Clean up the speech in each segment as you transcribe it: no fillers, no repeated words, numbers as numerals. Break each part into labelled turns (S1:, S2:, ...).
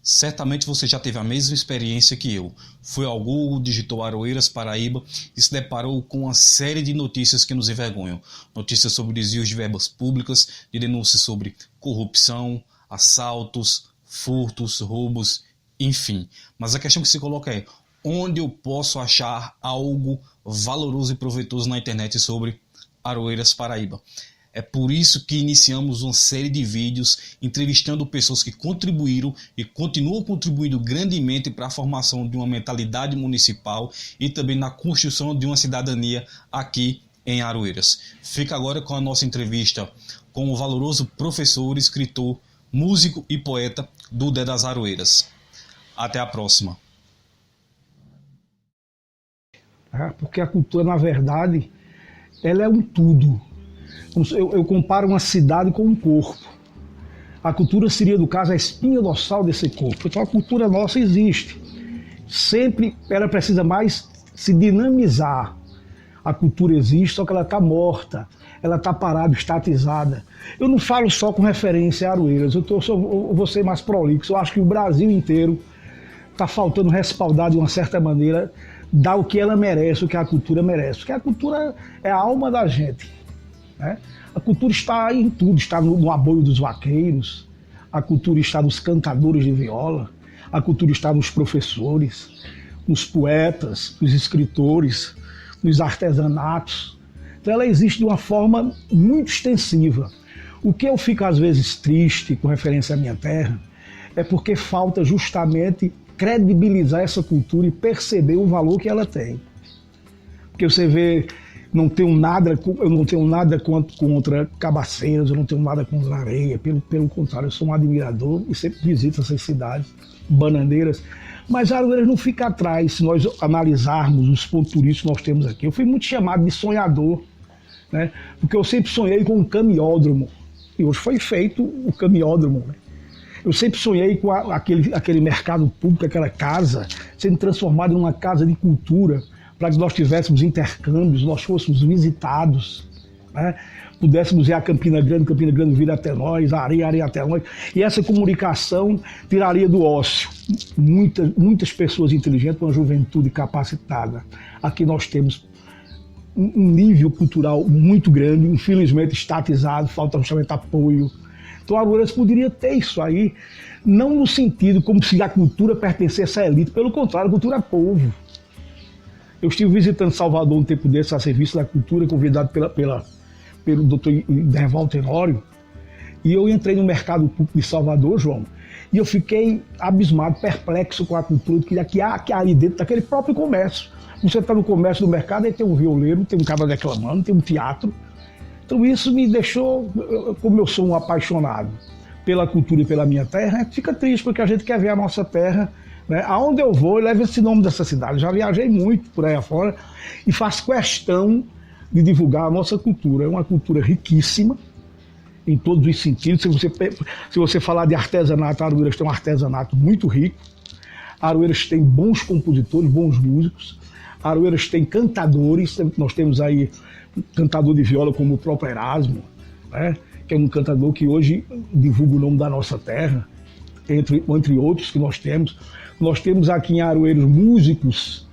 S1: Certamente você já teve a mesma experiência que eu. Foi ao Google, digitou Aroeiras, Paraíba e se deparou com uma série de notícias que nos envergonham. Notícias sobre desvios de verbas públicas, de denúncias sobre corrupção, assaltos, furtos, roubos, enfim. Mas a questão que se coloca é: onde eu posso achar algo valoroso e proveitoso na internet sobre Aroeiras, Paraíba? É por isso que iniciamos uma série de vídeos entrevistando pessoas que contribuíram e continuam contribuindo grandemente para a formação de uma mentalidade municipal e também na construção de uma cidadania aqui em Aroeiras. Fica agora com a nossa entrevista com o valoroso professor, escritor, músico e poeta Dudé das Aroeiras. Até a próxima.
S2: Porque a cultura, na verdade, ela é um tudo. Eu comparo uma cidade com um corpo. A cultura seria, no caso, a espinha dorsal desse corpo. Então a cultura nossa existe. Sempre ela precisa mais se dinamizar. A cultura existe, só que ela está morta. Ela está parada, estatizada. Eu não falo só com referência a Aroeiras. Eu vou ser mais prolixo. Eu acho que o Brasil inteiro está faltando respaldar de uma certa maneira, dar o que ela merece, o que a cultura merece. Porque a cultura é a alma da gente. A cultura está em tudo, está no aboio dos vaqueiros, a cultura está nos cantadores de viola, a cultura está nos professores, nos poetas, nos escritores, nos artesanatos. Então ela existe de uma forma muito extensiva. O que eu fico às vezes triste com referência à minha terra é porque falta justamente credibilizar essa cultura e perceber o valor que ela tem. Porque você vê, eu não tenho nada contra cabaceiras, eu não tenho nada contra areia, pelo contrário, eu sou um admirador e sempre visito essas cidades bananeiras. Mas Aroeiras não fica atrás se nós analisarmos os pontos turísticos que nós temos aqui. Eu fui muito chamado de sonhador, porque eu sempre sonhei com um caminhódromo, e hoje foi feito o caminhódromo. Eu sempre sonhei com aquele mercado público, aquela casa, sendo transformada em uma casa de cultura, para que nós tivéssemos intercâmbios, nós fôssemos visitados, pudéssemos ir a Campina Grande vir até nós, a areia até nós, e essa comunicação tiraria do ócio muitas pessoas inteligentes, com uma juventude capacitada. Aqui nós temos um nível cultural muito grande, infelizmente estatizado, falta justamente apoio. Então Aroeiras poderia ter isso aí, não no sentido como se a cultura pertencesse à elite, pelo contrário, a cultura é povo. Eu estive visitando Salvador um tempo desse, a serviço da cultura, convidado pelo doutor Derval Tenório, e eu entrei no mercado público de Salvador, João, e eu fiquei abismado, perplexo com a cultura que há ali dentro daquele próprio comércio. Você está no comércio do mercado, aí tem um violeiro, tem um cara declamando, tem um teatro. Então isso me deixou, como eu sou um apaixonado pela cultura e pela minha terra, fica triste, porque a gente quer ver a nossa terra. Aonde eu vou, eu levo esse nome dessa cidade. Eu já viajei muito por aí afora e faço questão de divulgar a nossa cultura. É uma cultura riquíssima, em todos os sentidos. Se você falar de artesanato, Aroeiras tem um artesanato muito rico. Aroeiras tem bons compositores, bons músicos. Aroeiras tem cantadores. Nós temos aí um cantador de viola como o próprio Erasmo, que é um cantador que hoje divulga o nome da nossa terra, entre outros que nós temos. Nós temos aqui em Aroeiras músicos,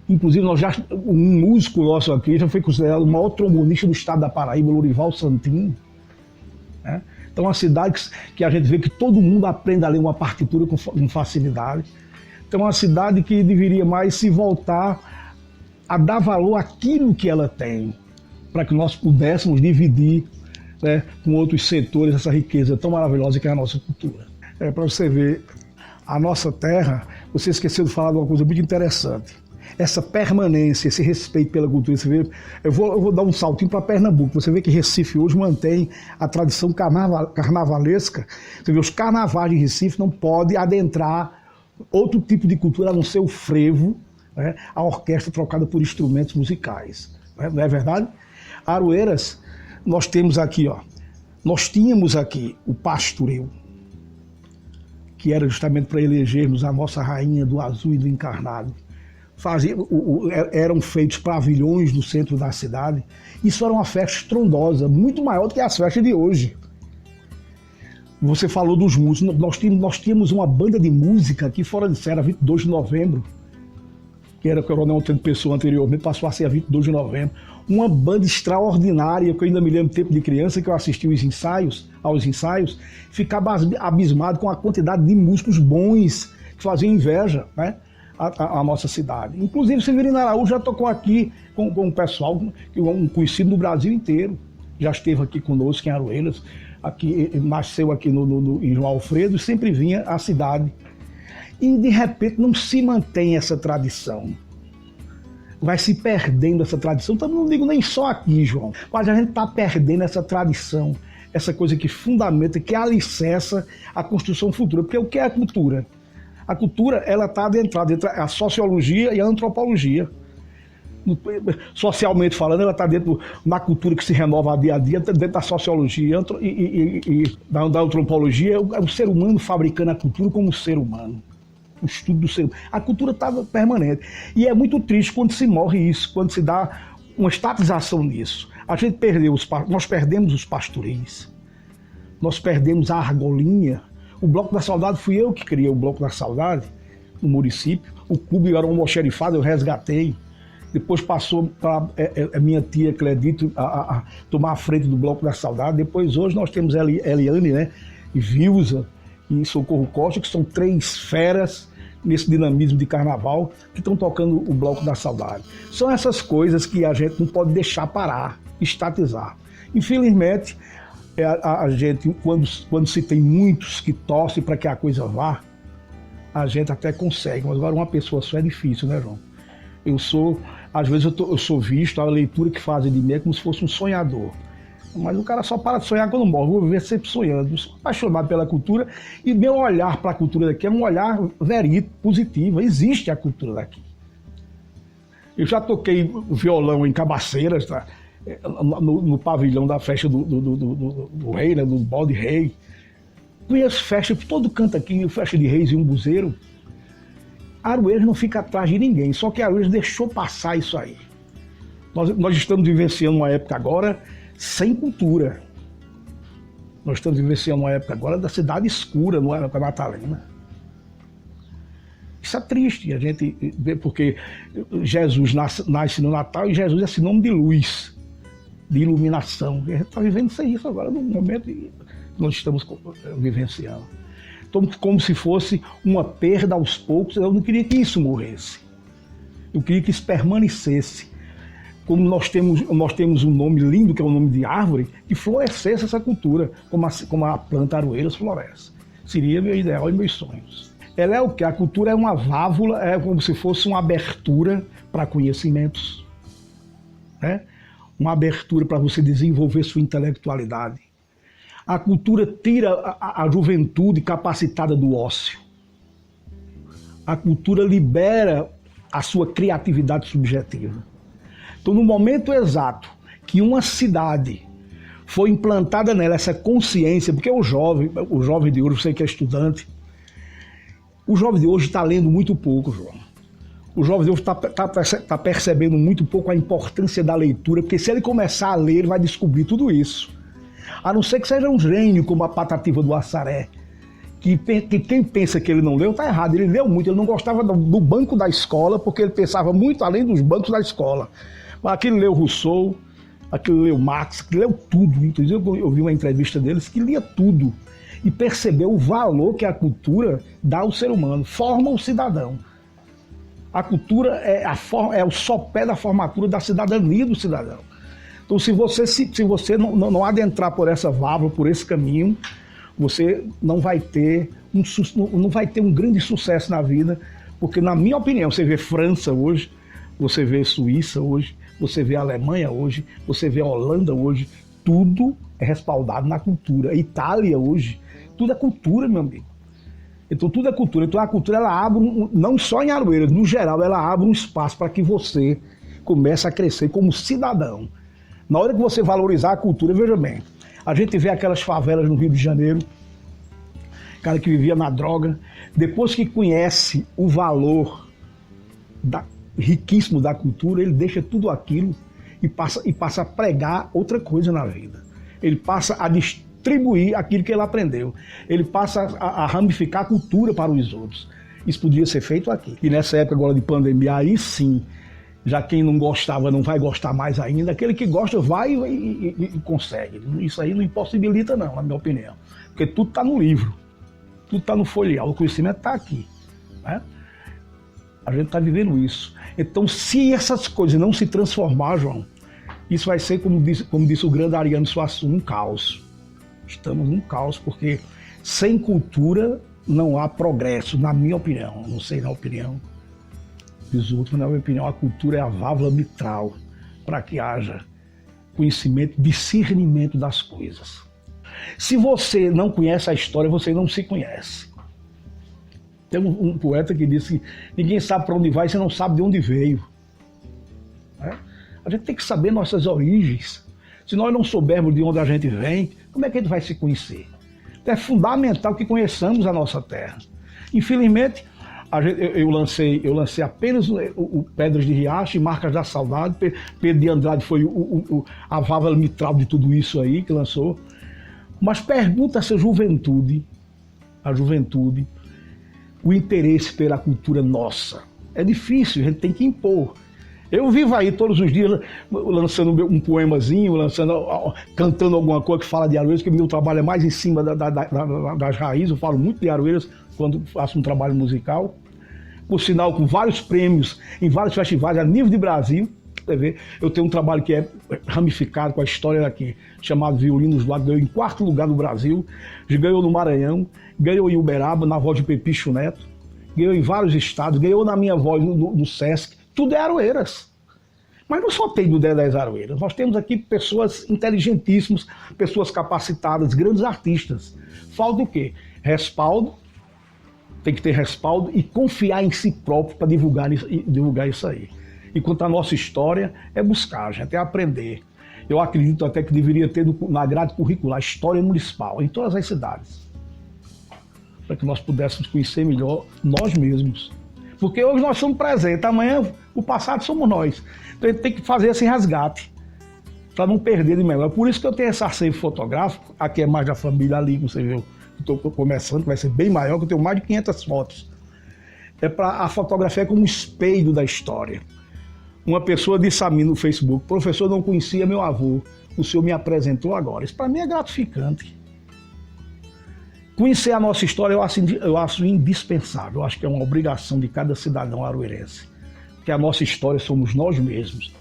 S2: inclusive um músico nosso aqui já foi considerado o maior trombonista do estado da Paraíba, Lourival Santin. Então é uma cidade que a gente vê que todo mundo aprende a ler uma partitura com facilidade. Então é uma cidade que deveria mais se voltar a dar valor àquilo que ela tem, para que nós pudéssemos dividir com outros setores essa riqueza tão maravilhosa que é a nossa cultura. Para você ver, a nossa terra, você esqueceu de falar de uma coisa muito interessante. Essa permanência, esse respeito pela cultura. Você vê, eu vou dar um saltinho para Pernambuco. Você vê que Recife hoje mantém a tradição carnavalesca. Você vê, os carnavais de Recife não podem adentrar outro tipo de cultura a não ser o frevo, a orquestra trocada por instrumentos musicais. Não é verdade? Aroeiras, nós tínhamos aqui o pastoreio, que era justamente para elegermos a nossa rainha do azul e do encarnado. Eram feitos pavilhões no centro da cidade. Isso era uma festa estrondosa, muito maior do que as festas de hoje. Você falou dos músicos. Nós tínhamos uma banda de música aqui fora de série, 22 de novembro, que era Coronel Antônio Pessoa anteriormente, passou a ser a 22 de novembro. Uma banda extraordinária, que eu ainda me lembro do tempo de criança, que eu assisti aos ensaios, ficava abismado com a quantidade de músicos bons que faziam inveja, né, à nossa cidade. Inclusive, Severino Araújo já tocou aqui com o pessoal, um conhecido no Brasil inteiro. Já esteve aqui conosco em Aroeiras, aqui, nasceu aqui em João Alfredo e sempre vinha à cidade. E, de repente, não se mantém essa tradição. Vai se perdendo essa tradição. Então, não digo nem só aqui, João, mas a gente está perdendo essa tradição, essa coisa que fundamenta, que alicerça a construção futura. Porque o que é a cultura? A cultura, ela está adentrada entre a sociologia e a antropologia. Socialmente falando, ela está dentro da cultura que se renova dia a dia, dentro da sociologia e da antropologia, é o ser humano fabricando a cultura como um ser humano. O estudo do ser humano. A cultura está permanente. E é muito triste quando se morre isso, quando se dá uma estatização nisso. A gente nós perdemos os pastoris, nós perdemos a argolinha. O Bloco da Saudade, fui eu que criei o Bloco da Saudade no município. O clube era um almoxerifado, eu resgatei. Depois passou para a minha tia Cledito a tomar a frente do Bloco da Saudade. Depois, hoje, nós temos Eliane, né, e Vilza e Socorro Costa, que são 3 feras nesse dinamismo de carnaval que estão tocando o Bloco da Saudade. São essas coisas que a gente não pode deixar parar, estatizar. Infelizmente, a gente, quando se tem muitos que torcem para que a coisa vá, a gente até consegue, mas agora uma pessoa só é difícil, né, João? Às vezes eu sou visto, a leitura que fazem de mim é como se fosse um sonhador. Mas o cara só para de sonhar quando morre. Vou viver sempre sonhando. Eu sou apaixonado pela cultura e meu olhar para a cultura daqui é um olhar verídico, positivo. Existe a cultura daqui. Eu já toquei violão em Cabaceiras, tá? no pavilhão da festa do rei, né? Do bode rei. Conheço festa por todo canto aqui, festa de reis e umbuzeiro. Aroeiras não fica atrás de ninguém, só que Aroeiras deixou passar isso aí. Nós estamos vivenciando uma época agora sem cultura. Nós estamos vivenciando uma época agora da cidade escura, não é época natalina. Isso é triste, a gente vê, porque Jesus nasce no Natal e Jesus é sinônimo de luz, de iluminação. E a gente está vivendo sem isso agora, no momento que nós estamos vivenciando. Então, como se fosse uma perda aos poucos. Eu não queria que isso morresse. Eu queria que isso permanecesse. Como nós temos um nome lindo, que é o nome de árvore, que florescesse essa cultura, como a planta Aroeiras floresce. Seria meu ideal e meus sonhos. Ela é o quê? A cultura é uma válvula, é como se fosse uma abertura para conhecimentos, né? Uma abertura para você desenvolver sua intelectualidade. A cultura tira a juventude capacitada do ócio. A cultura libera a sua criatividade subjetiva. Então, no momento exato que uma cidade foi implantada nela essa consciência, porque o jovem de hoje, você que é estudante, o jovem de hoje está lendo muito pouco, João. O jovem de hoje está percebendo muito pouco a importância da leitura, porque se ele começar a ler, ele vai descobrir tudo isso. A não ser que seja um gênio como a Patativa do Assaré, que quem pensa que ele não leu está errado. Ele leu muito, ele não gostava do banco da escola, porque ele pensava muito além dos bancos da escola. Mas aquele leu Rousseau, aquele leu Marx, aquele leu tudo. Inclusive eu vi uma entrevista deles que lia tudo e percebeu o valor que a cultura dá ao ser humano, forma o cidadão. A cultura é o sopé da formatura da cidadania do cidadão. Então, se você não adentrar por essa válvula, por esse caminho, você não vai ter um grande sucesso na vida, porque, na minha opinião, você vê França hoje, você vê Suíça hoje, você vê Alemanha hoje, você vê Holanda hoje, tudo é respaldado na cultura. Itália hoje, tudo é cultura, meu amigo. Então, tudo é cultura. Então, a cultura, ela abre, não só em Aroeiras, no geral, ela abre um espaço para que você comece a crescer como cidadão. Na hora que você valorizar a cultura, veja bem, a gente vê aquelas favelas no Rio de Janeiro, cara que vivia na droga, depois que conhece o valor riquíssimo da cultura, ele deixa tudo aquilo e passa a pregar outra coisa na vida. Ele passa retribuir aquilo que ele aprendeu. Ele passa a ramificar a cultura para os outros. Isso podia ser feito aqui. E nessa época agora de pandemia, aí sim, já quem não gostava não vai gostar mais ainda, aquele que gosta vai e consegue. Isso aí não impossibilita não, na minha opinião. Porque tudo está no livro, tudo está no folheal, o conhecimento está aqui. Né? A gente está vivendo isso. Então, se essas coisas não se transformar, João, isso vai ser, como disse o grande Ariano Suassuna, um caos. Estamos num caos, porque sem cultura não há progresso, na minha opinião. Não sei na opinião dos outros, na minha opinião, a cultura é a válvula mitral para que haja conhecimento, discernimento das coisas. Se você não conhece a história, você não se conhece. Tem um poeta que disse que ninguém sabe para onde vai, você não sabe de onde veio. Né? A gente tem que saber nossas origens. Se nós não soubermos de onde a gente vem, como é que a gente vai se conhecer? Então é fundamental que conheçamos a nossa terra. Infelizmente, eu lancei apenas o Pedras de Riacho e Marcas da Saudade. Pedro de Andrade foi a válvula mitral de tudo isso aí que lançou. Mas pergunta a essa juventude, o interesse pela cultura nossa. É difícil, a gente tem que impor. Eu vivo aí todos os dias lançando um poemazinho, cantando alguma coisa que fala de Aroeiras, porque meu trabalho é mais em cima das raízes. Eu falo muito de Aroeiras quando faço um trabalho musical. Por sinal, com vários prêmios em vários festivais a nível de Brasil. Eu tenho um trabalho que é ramificado com a história daqui, chamado Violinos do Lago, ganhou em 4º lugar no Brasil, ganhou no Maranhão, ganhou em Uberaba, na voz de Pepicho Neto, ganhou em vários estados, ganhou na minha voz no Sesc, tudo é Aroeiras. Mas não só tem do 10 Aroeiras, nós temos aqui pessoas inteligentíssimas, pessoas capacitadas, grandes artistas. Falta o quê? Respaldo, tem que ter respaldo e confiar em si próprio para divulgar isso aí. Enquanto a nossa história é buscar, gente, é aprender. Eu acredito até que deveria ter na grade curricular história municipal, em todas as cidades. Para que nós pudéssemos conhecer melhor nós mesmos. Porque hoje nós somos presentes, amanhã o passado somos nós. Então a gente tem que fazer esse resgate, para não perder de memória. Por isso que eu tenho esse acervo fotográfico, aqui é mais da família, ali, como você viu, estou começando, que vai ser bem maior, que eu tenho mais de 500 fotos. A fotografia é como um espelho da história. Uma pessoa disse a mim no Facebook: professor, não conhecia meu avô, o senhor me apresentou agora. Isso para mim é gratificante. Conhecer a nossa história eu acho indispensável, eu acho que é uma obrigação de cada cidadão aroeirense. Porque a nossa história somos nós mesmos,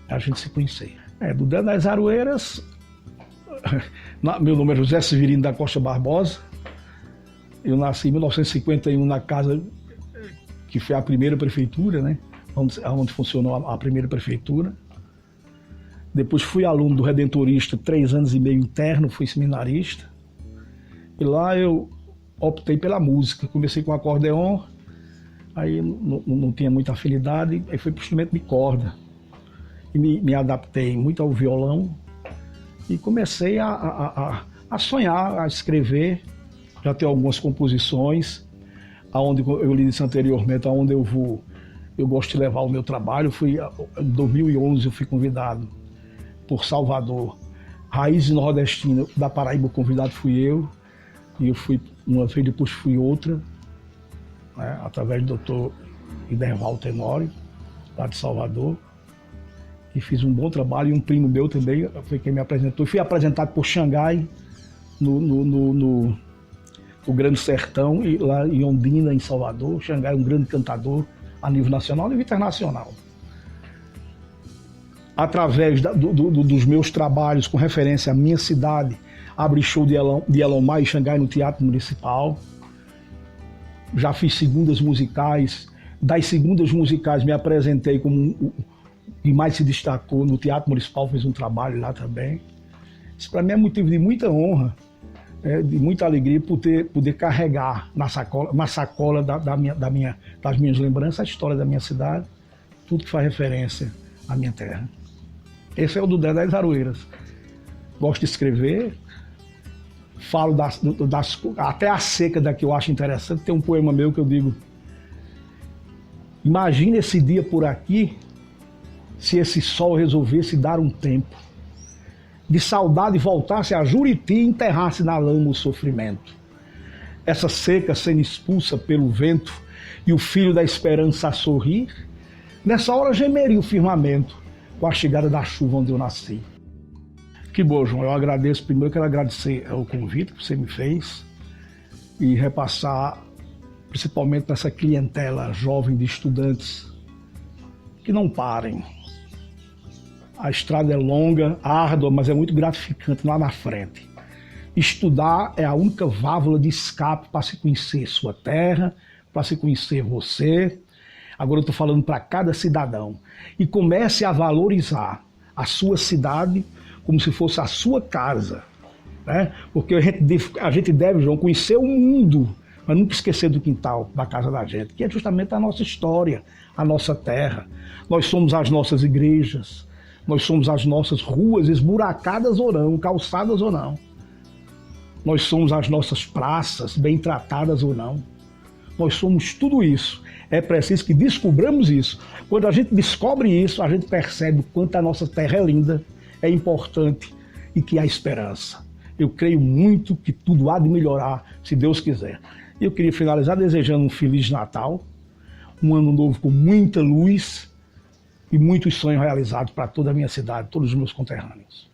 S2: a gente se conhecer. Do 10 das Aroeiras, meu nome é José Severino da Costa Barbosa, eu nasci em 1951 na casa que foi a primeira prefeitura, né? Onde funcionou a primeira prefeitura. Depois fui aluno do Redentorista, 3 anos e meio interno, fui seminarista. E lá eu optei pela música. Comecei com acordeon, aí não tinha muita afinidade, aí fui para o instrumento de corda. E me adaptei muito ao violão e comecei a sonhar, a escrever. Já tenho algumas composições, aonde eu lhe disse anteriormente, aonde eu gosto de levar o meu trabalho. Em 2011 eu fui convidado por Salvador, Raízes Nordestina da Paraíba, o convidado fui eu, e eu fui uma vez, depois fui outra, né, através do Dr. Iderval Tenório, lá de Salvador, e fiz um bom trabalho, e um primo meu também foi quem me apresentou. Fui apresentado por Xangai, no Grande Sertão, e lá em Ondina, em Salvador. Xangai é um grande cantador a nível nacional e internacional. Através dos meus trabalhos com referência à minha cidade, abri show de Elomar e Xangai no Teatro Municipal. Já fiz segundas musicais. Das segundas musicais me apresentei como e mais se destacou no Teatro Municipal, fez um trabalho lá também. Isso para mim é motivo de muita honra, de muita alegria poder carregar na sacola das minhas lembranças a história da minha cidade, tudo que faz referência à minha terra. Esse é o do 10 das Aroeiras. Gosto de escrever, falo até a seca daqui eu acho interessante. Tem um poema meu que eu digo: imagine esse dia por aqui, se esse sol resolvesse dar um tempo. de saudade voltasse a Juriti e enterrasse na lama o sofrimento. Essa seca sendo expulsa pelo vento e o filho da esperança a sorrir, nessa hora gemeria o firmamento com a chegada da chuva onde eu nasci. Que bom, João. Eu agradeço, primeiro quero agradecer o convite que você me fez e repassar principalmente para essa clientela jovem de estudantes que não parem. A estrada é longa, árdua, mas é muito gratificante lá na frente. Estudar é a única válvula de escape para se conhecer sua terra, para se conhecer você. Agora eu estou falando para cada cidadão. E comece a valorizar a sua cidade como se fosse a sua casa. Né? Porque a gente deve, João, conhecer o mundo, mas nunca esquecer do quintal da casa da gente, que é justamente a nossa história, a nossa terra. Nós somos as nossas igrejas, nós somos as nossas ruas, esburacadas ou não, calçadas ou não. Nós somos as nossas praças, bem tratadas ou não. Nós somos tudo isso. É preciso que descobramos isso. Quando a gente descobre isso, a gente percebe o quanto a nossa terra é linda, é importante e que há esperança. Eu creio muito que tudo há de melhorar, se Deus quiser. Eu queria finalizar desejando um Feliz Natal, um ano novo com muita luz e muitos sonhos realizados para toda a minha cidade, todos os meus conterrâneos.